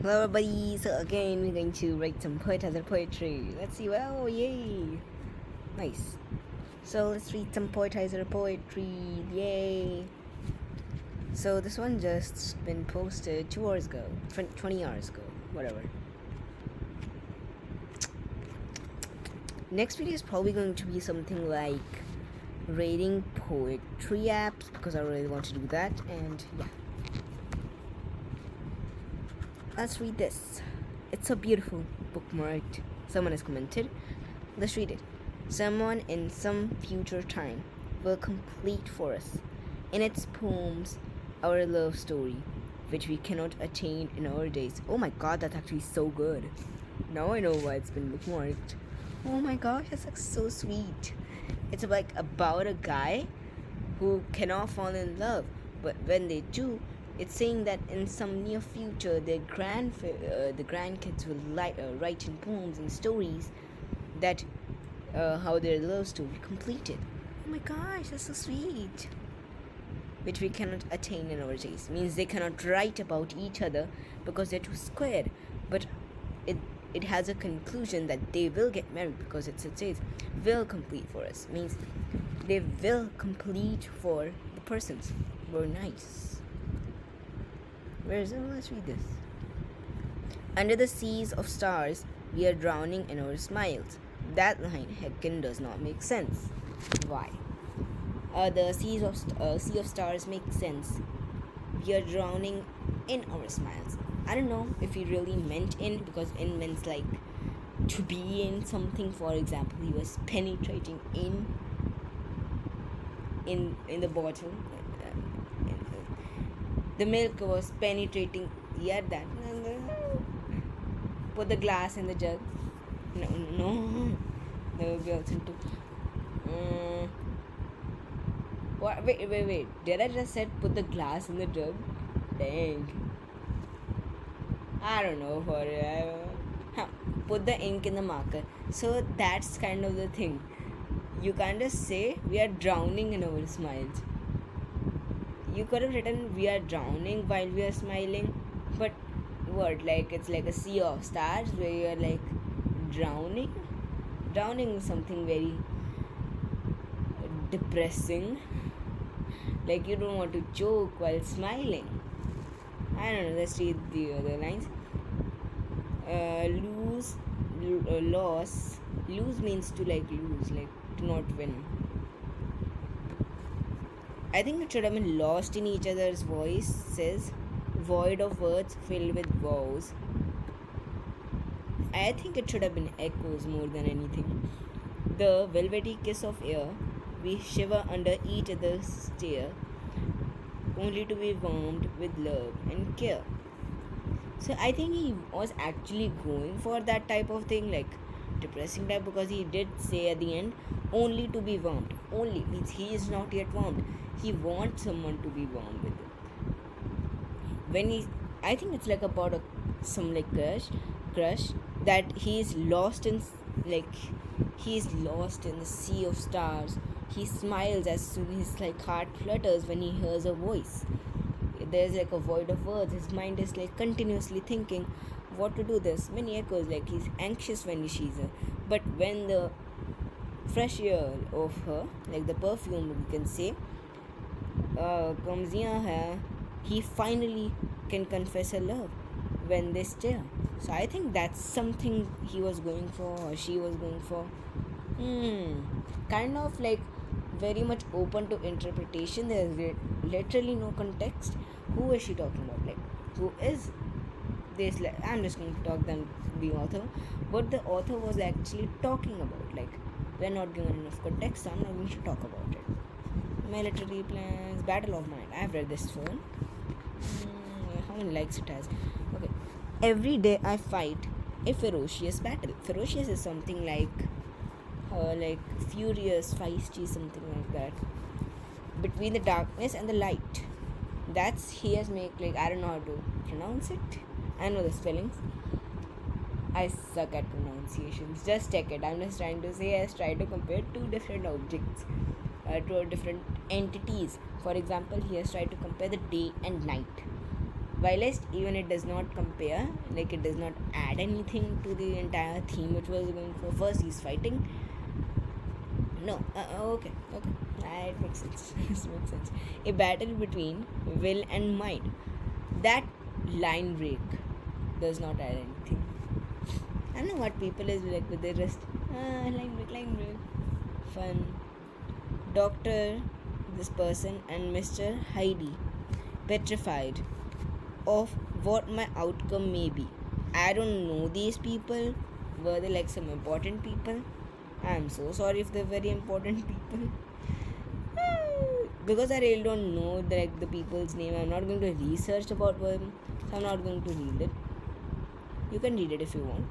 Hello everybody, so again we're going to write some poetizer poetry. Let's see, well, yay! Nice. So let's read some poetizer poetry, yay! So this one just been posted 2 hours ago, 20 hours ago, whatever. Next video is probably going to be something like rating poetry apps because I really want to do that, and yeah. Let's read this. It's so beautiful, bookmarked. Someone has commented. Let's read it. Someone in some future time will complete for us, in its poems, our love story, which we cannot attain in our days. Oh my god, that's actually so good. Now I know why it's been bookmarked. Oh my gosh, that's like so sweet. It's like about a guy who cannot fall in love, but when they do, it's saying that in some near future, the grandkids will write in poems and stories that how their love story completed. Oh my gosh, that's so sweet. Which we cannot attain in our days. Means they cannot write about each other because they're too squared. But it has a conclusion that they will get married because it says will complete for us. Means they will complete for the persons. We're nice. Where is it? Let's read this. Under the seas of stars, we are drowning in our smiles. That line, heckin', does not make sense. Why? The sea of stars makes sense. We are drowning in our smiles. I don't know if he really meant in, because in means like to be in something. For example, he was penetrating in the bottle. The milk was penetrating. Yeah, that. Put the glass in the jug. No. There will be also too. What? Wait. Did I just said put the glass in the jug? Dang. I don't know. Put the ink in the marker. So that's kind of the thing. You can't just say we are drowning in our smiles. You could have written we are drowning while we are smiling, but what, like it's like a sea of stars where you are like drowning is something very depressing, like you don't want to joke while smiling. I don't know, let's read the other lines. Lose means to like lose, like to not win. I think it should have been lost in each other's voices, void of words filled with vows. I think it should have been echoes more than anything. The velvety kiss of air, we shiver under each other's stare, only to be warmed with love and care. So I think he was actually going for that type of thing, like depressing type, because he did say at the end, only to be warmed. Only means he is not yet warmed. He wants someone to be warm with him. I think it's like about some like crush that he's lost in, like he's lost in the sea of stars. He smiles as soon as his like heart flutters when he hears a voice. There's like a void of words. His mind is like continuously thinking what to do. There's many echoes, like he's anxious when he sees her, but when the fresh air of her, like the perfume we can say, comes near her, he finally can confess her love when they stare. So I think that's something he was going for, or she was going for. Kind of like very much open to interpretation. There's literally no context. Who is she talking about? Like, who is this? I'm just going to talk them the author. What the author was actually talking about. Like, we're not given enough context, so I'm not going to talk about it. Military plans, Battle of Mind. I've read this one. How many likes it has? Okay. Every day I fight a ferocious battle. Ferocious is something like furious, feisty, something like that. Between the darkness and the light. That's he has make, like I don't know how to pronounce it. I know the spellings. I suck at pronunciations. Just check it. I'm just trying to say, I try to compare two different objects to different entities. For example, he has tried to compare the day and night. whilst even it does not compare, like it does not add anything to the entire theme which was going for. First he's fighting. No, okay, it makes sense. It makes sense. A battle between will and mind. That line break does not add anything. I don't know what people is like with their wrist. Line break, fun. Doctor, this person, and Mr. Heidi, petrified of what my outcome may be. I don't know these people. Were they like some important people? I'm so sorry if they're very important people. Because I really don't know the people's name. I'm not going to research about them, so I'm not going to read it. You can read it if you want,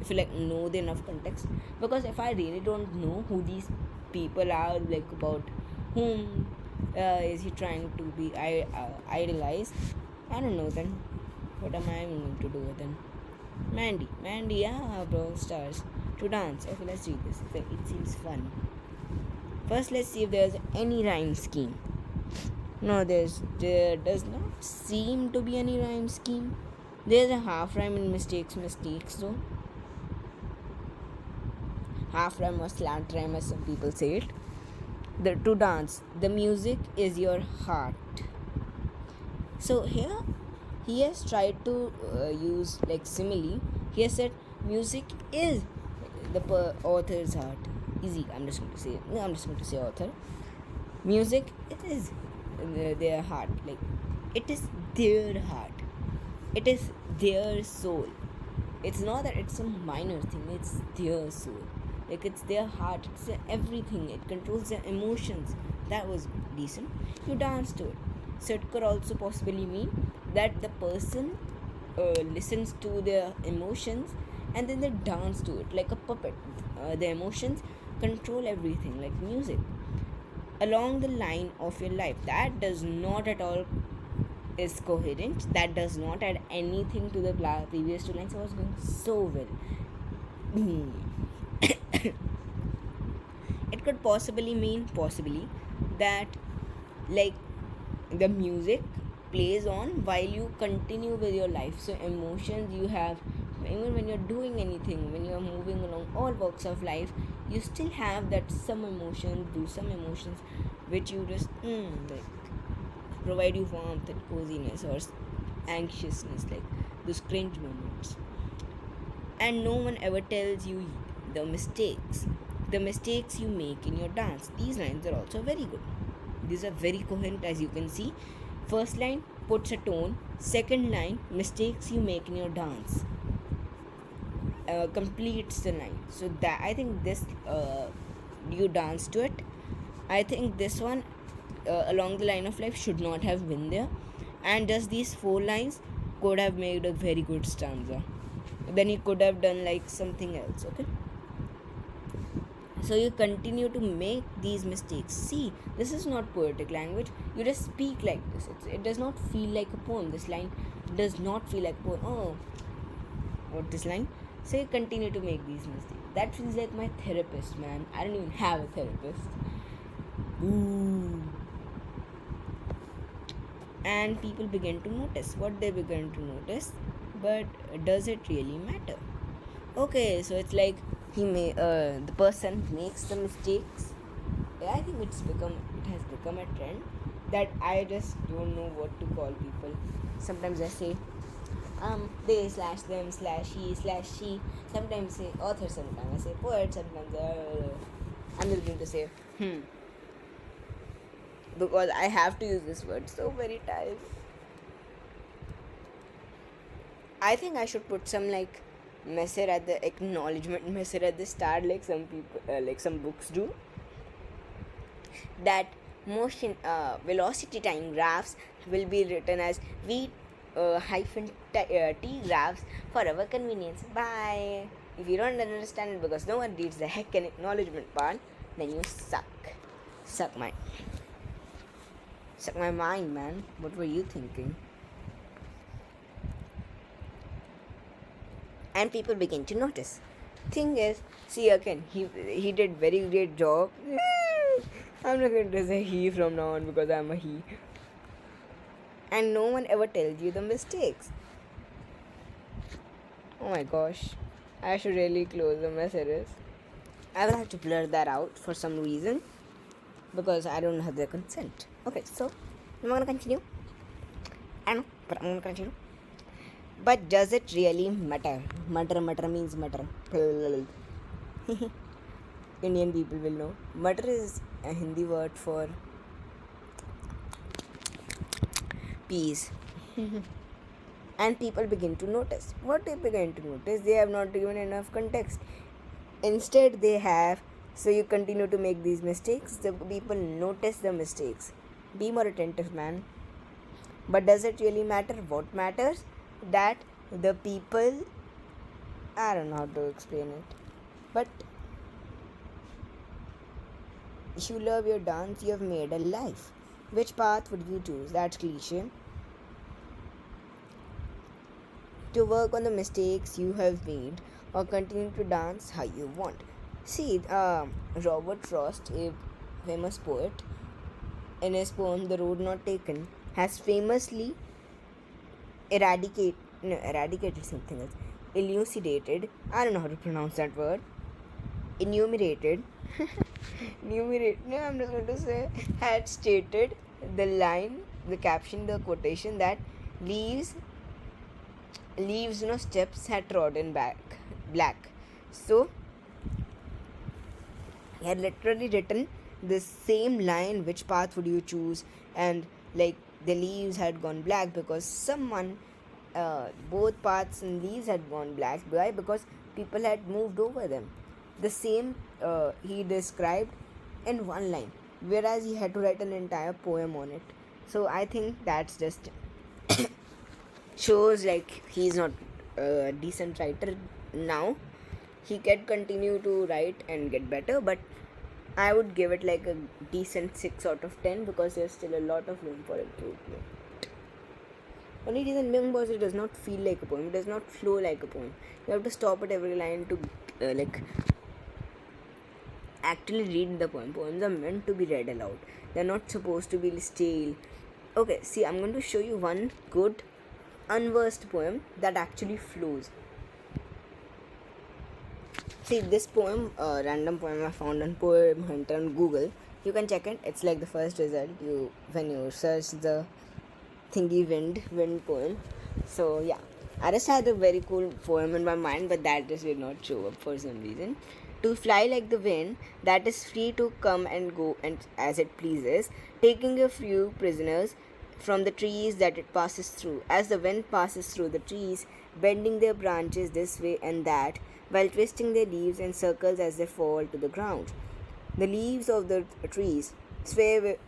if you know the enough context. Because if I really don't know who these people are, about whom is he trying to be idolized, I don't know then. What am I going to do with them? Mandy, yeah, bro, stars. To dance. Okay, let's read this. It seems fun. First, let's see if there's any rhyme scheme. No, there does not seem to be any rhyme scheme. There's a half rhyme in mistakes though. Half rhyme or slant rhyme, as some people say it. To dance, the music is your heart. So here he has tried to use simile. He has said music is the author's heart. Easy. I'm just going to say author. Music is their heart. It is their heart. It is their soul. It's not that it's a minor thing. It's their soul. It's their heart. It's their everything. It controls their emotions. That was decent. You dance to it. So it could also possibly mean that the person listens to their emotions and then they dance to it like a puppet. The emotions control everything, like music. Along the line of your life. That does not at all is coherent. That does not add anything to the previous two lines. I was going so well. It could possibly mean that the music plays on while you continue with your life. So emotions you have, even when you're doing anything, when you're moving along all walks of life, you still have that some emotions which you just provide you warmth and coziness or anxiousness, those cringe moments. And no one ever tells you the mistakes you make in your dance. These lines are also very good. These are very coherent, as you can see. First line puts a tone. Second line, mistakes you make in your dance, completes the line. So that I think this you dance to it. I think this one along the line of life should not have been there, and just these 4 lines could have made a very good stanza. Then you could have done something else. Okay, so you continue to make these mistakes. See, this is not poetic language. You just speak like this. It does not feel like a poem. This line does not feel like a poem. Oh, what this line? So you continue to make these mistakes. That feels like my therapist, man. I don't even have a therapist. Ooh. And people begin to notice what they begin to notice, but does it really matter? Okay, so it's the person makes the mistakes. I think it has become a trend that I just don't know what to call people. Sometimes I say they slash them slash he slash she. Sometimes I say author, sometimes I say poet, sometimes I'm just going to say because I have to use this word so many times. I think I should put some message at the acknowledgement message at the start, some people some books do, that motion velocity time graphs will be written as v hyphen t graphs for our convenience. Bye. If you don't understand it because no one reads the heck and acknowledgement part, then you suck my mind, man. What were you thinking? And people begin to notice. Thing is, see again, he did very great job. I'm not going to say he from now on because I'm a he. and no one ever tells you the mistakes. Oh my gosh, I should really close the messages. I will have to blur that out for some reason because I don't have their consent. Okay, so I'm gonna continue. I know, but I'm gonna continue. But does it really matter? Matter means matter. Indian people will know. Matter is a Hindi word for peace. And people begin to notice. What they begin to notice? They have not given enough context. Instead, they have. So you continue to make these mistakes. The people notice the mistakes. Be more attentive, man. But does it really matter? What matters? That the people. I don't know how to explain it. But if you love your dance, you have made a life. Which path would you choose? That's cliche. To work on the mistakes you have made or continue to dance how you want. See, Robert Frost, a famous poet, in his poem The Road Not Taken, has famously eradicated something else. Elucidated, I don't know how to pronounce that word. Enumerated, no, I'm just going to say, had stated the line, the caption, the quotation that leaves steps had trodden back black. So he had literally written the same line, which path would you choose, and like the leaves had gone black because someone both paths and leaves had gone black. Why? Because people had moved over them. The same he described in one line, whereas he had to write an entire poem on it. So I think that's just shows like he's not a decent writer now. He can continue to write and get better, but I would give it like a decent 6 out of 10 because there's still a lot of room for improvement. Only reason being because it does not feel like a poem, it does not flow like a poem. You have to stop at every line to actually read the poem. Poems are meant to be read aloud. They're not supposed to be stale. Okay, see, I'm going to show you one good unversed poem that actually flows. See, this poem, random poem I found on Poem Hunter on Google. You can check it. It's like the first result when you search the thingy wind poem. So yeah, I just had a very cool poem in my mind, but that just did not show up for some reason. To fly like the wind that is free to come and go and as it pleases, taking a few prisoners from the trees that it passes through, as the wind passes through the trees, bending their branches this way and that, while twisting their leaves in circles as they fall to the ground. The leaves of the trees sway with,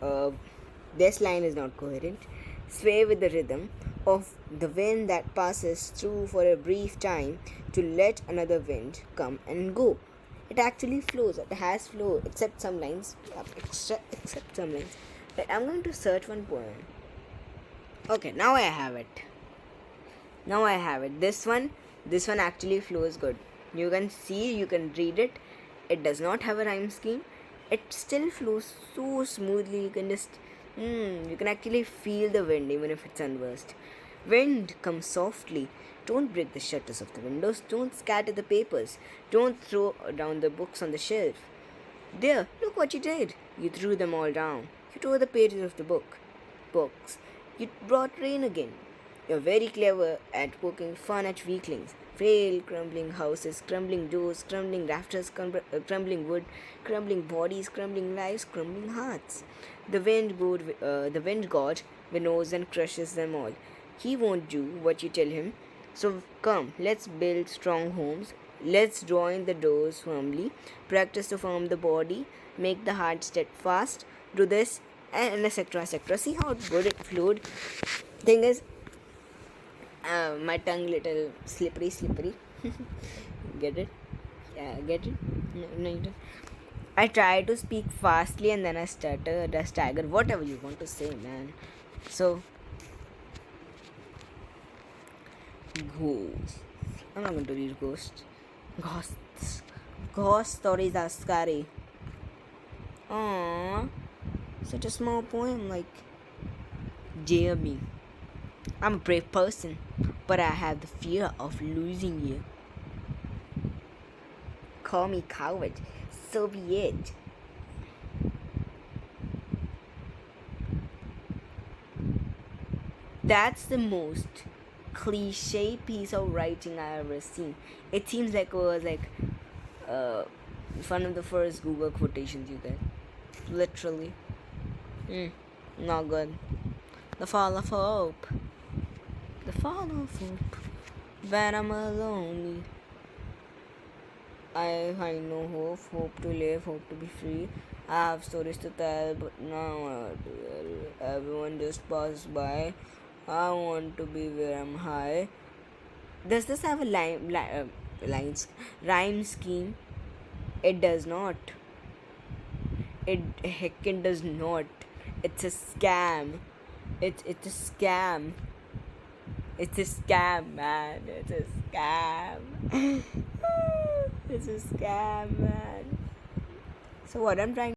this line is not coherent, sway with the rhythm of the wind that passes through for a brief time to let another wind come and go. It actually flows. It has flow, except some lines. Except some lines. Right, I'm going to search one poem. Okay, now I have it. This one actually flows good. You can see, you can read it. It does not have a rhyme scheme. It still flows so smoothly. You can just, you can actually feel the wind even if it's unversed. Wind comes softly. Don't break the shutters of the windows. Don't scatter the papers. Don't throw down the books on the shelf. There, look what you did. You threw them all down. You tore the pages of the books. You brought rain again. You're very clever at poking fun at weaklings. Frail, crumbling houses, crumbling doors, crumbling rafters, crumbling wood, crumbling bodies, crumbling lives, crumbling hearts. The wind god winnows and crushes them all. He won't do what you tell him. So come, let's build strong homes. Let's draw in the doors firmly. Practice to form the body. Make the heart steadfast. Do this and etc. etc. See how good it flowed. Thing is, my tongue little slippery. Get it? Yeah, get it? No, you don't. I try to speak fastly and then I stutter, I stagger, whatever you want to say, man. So, ghosts. I'm not going to read ghosts. Ghost stories are scary. Aww. Such a small poem like Dear Me. I'm a brave person, but I have the fear of losing you. Call me coward, so be it. That's the most cliche piece of writing I ever seen. It seems like it was like uh, one of the first Google quotations you get. Literally. Not good. The fall of hope. The fall of hope. When I'm alone, I find no hope. Hope to live, hope to be free. I have stories to tell, but now I have to tell. Everyone just passes by. I want to be where I'm high. Does this have a rhyme scheme? It does not. It heckin' does not. It's a scam. It's a scam. It's a scam, man. It's a scam. It's a scam, man. So what I'm trying